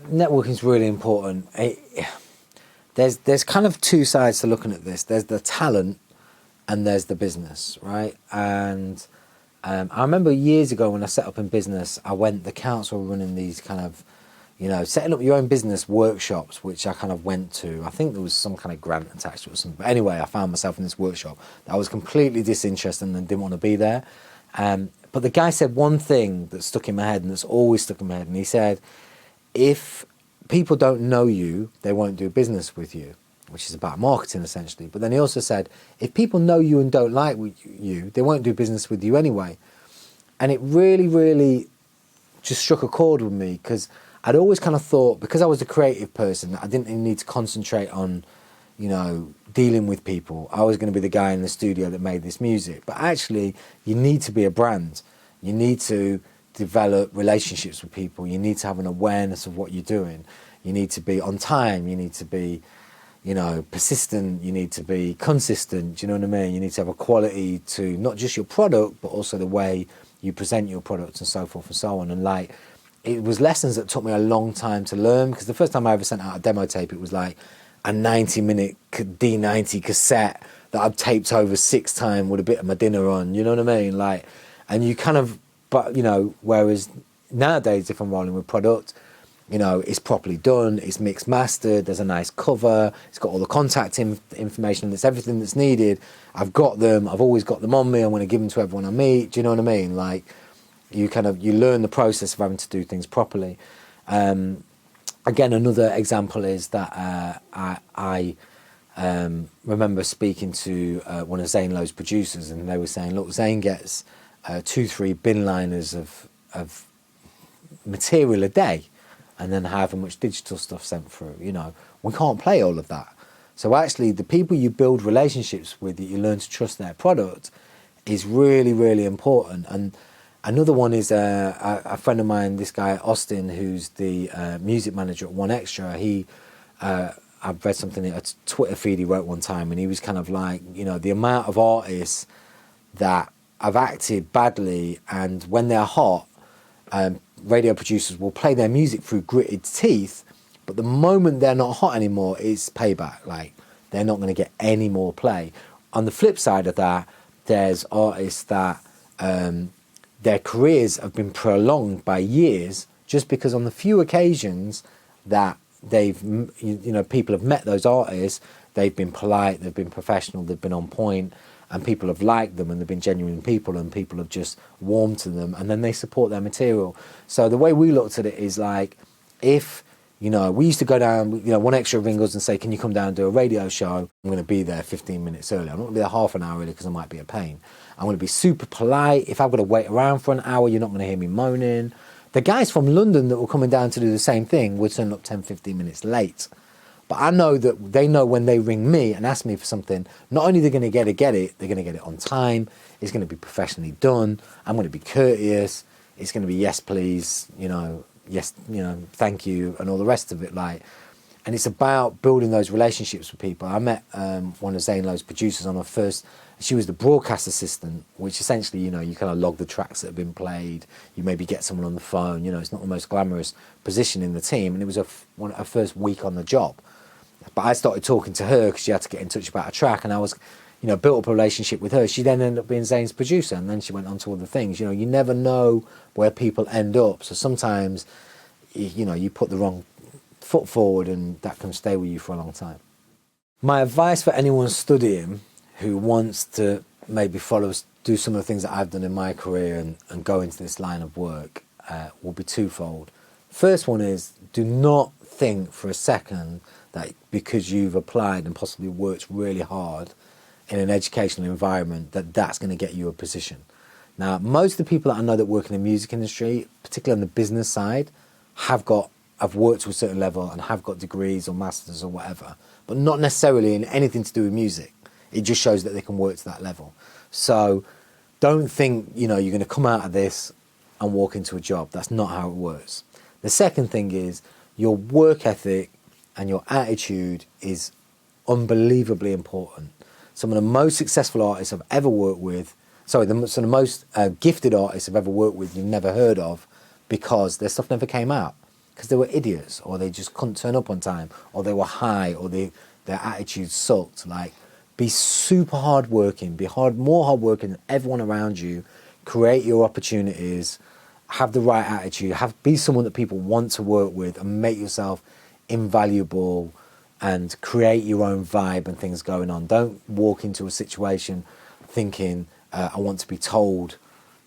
networking is really important. There's kind of two sides to looking at this. There's the talent and there's the business, right? And I remember years ago when I set up in business, the council were running these kind of, setting up your own business workshops, which I kind of went to. I think there was some kind of grant attached to it or something. But anyway, I found myself in this workshop that I was completely disinterested and didn't want to be there. But the guy said one thing that stuck in my head and that's always stuck in my head. And he said, if people don't know you, they won't do business with you, which is about marketing essentially. But then he also said, if people know you and don't like you, they won't do business with you anyway. And it really, really just struck a chord with me, because I'd always kind of thought, because I was a creative person, I didn't need to concentrate on, dealing with people. I was going to be the guy in the studio that made this music. But actually, you need to be a brand. You need to develop relationships with people. You need to have an awareness of what you're doing. You need to be on time. You need to be, persistent. You need to be consistent. Do you know what I mean? You need to have a quality to not just your product, but also the way you present your product and so forth and so on. And it was lessons that took me a long time to learn, because the first time I ever sent out a demo tape, it was like a 90-minute D90 cassette that I'd taped over 6 times with a bit of my dinner on, you know what I mean? And you kind of, whereas nowadays if I'm rolling with product, it's properly done, it's mixed mastered, there's a nice cover, it's got all the contact information, it's everything that's needed. I've got them, I've always got them on me, I'm going to give them to everyone I meet, do you know what I mean? You learn the process of having to do things properly. Again, another example is that I remember speaking to one of Zane Lowe's producers, and they were saying, look, Zane gets 2-3 bin liners of material a day, and then however much digital stuff sent through. We can't play all of that. So actually, the people you build relationships with, that you learn to trust their product, is really, really important. And another one is a friend of mine, this guy Austin, who's the music manager at One Extra. I've read something, a Twitter feed he wrote one time, and he was kind of like, the amount of artists that have acted badly, and when they're hot, radio producers will play their music through gritted teeth, but the moment they're not hot anymore, it's payback. They're not going to get any more play. On the flip side of that, there's artists that their careers have been prolonged by years, just because on the few occasions that people have met those artists, they've been polite, they've been professional, they've been on point, and people have liked them, and they've been genuine people, and people have just warmed to them, and then they support their material. So the way we looked at it is if, we used to go down, One Extra ring us and say, can you come down and do a radio show? I'm going to be there 15 minutes early. I'm not going to be there half an hour early because I might be a pain. I'm going to be super polite. If I've got to wait around for an hour, you're not going to hear me moaning. The guys from London that were coming down to do the same thing would turn up 10, 15 minutes late. But I know that they know when they ring me and ask me for something, not only they're going to get it, they're going to get it on time. It's going to be professionally done. I'm going to be courteous. It's going to be yes, please, yes, thank you, and all the rest of it. And it's about building those relationships with people. I met one of Zane Lowe's producers on her first. She was the broadcast assistant, which essentially, you kind of log the tracks that have been played. You maybe get someone on the phone. It's not the most glamorous position in the team. And it was her first week on the job. But I started talking to her because she had to get in touch about a track, and I was, built up a relationship with her. She then ended up being Zane's producer, and then she went on to other things. You never know where people end up. So sometimes, you put the wrong foot forward, and that can stay with you for a long time. My advice for anyone studying who wants to maybe do some of the things that I've done in my career and go into this line of work will be twofold. First one is, do not think for a second that because you've applied and possibly worked really hard in an educational environment, that's going to get you a position. Now, most of the people that I know that work in the music industry, particularly on the business side, have worked to a certain level and have got degrees or masters or whatever, but not necessarily in anything to do with music. It just shows that they can work to that level. So don't think, you're going to come out of this and walk into a job. That's not how it works. The second thing is your work ethic and your attitude is unbelievably important. Some of the most successful artists I've ever worked with, some of the most gifted artists I've ever worked with, you've never heard of, because their stuff never came out. because they were idiots, or they just couldn't turn up on time, or they were high, or their attitude sucked. Like, be super hardworking, more hardworking than everyone around you, create your opportunities, have the right attitude, be someone that people want to work with, and make yourself invaluable and create your own vibe and things going on. Don't walk into a situation thinking, I want to be told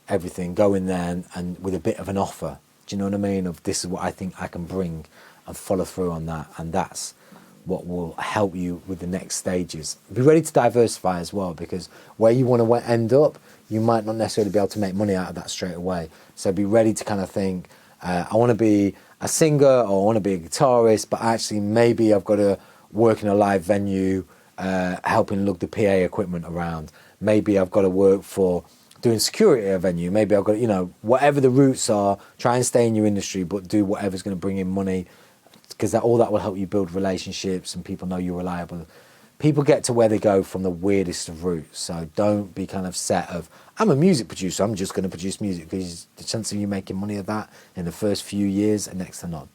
everything. Go in there and with a bit of an offer. Do you know what I mean? Of this is what I think I can bring, and follow through on that. And that's what will help you with the next stages. Be ready to diversify as well, because where you want to end up, you might not necessarily be able to make money out of that straight away. So be ready to kind of think, I want to be a singer, or I want to be a guitarist, but actually maybe I've got to work in a live venue, helping lug the PA equipment around. Maybe I've got to work for doing security at a venue. Maybe I've got to, whatever the routes are, try and stay in your industry, but do whatever's going to bring in money, because all that will help you build relationships and people know you're reliable. People get to where they go from the weirdest of routes. So don't be kind of set of, I'm a music producer, I'm just going to produce music, because the chance of you making money of that in the first few years are next to none.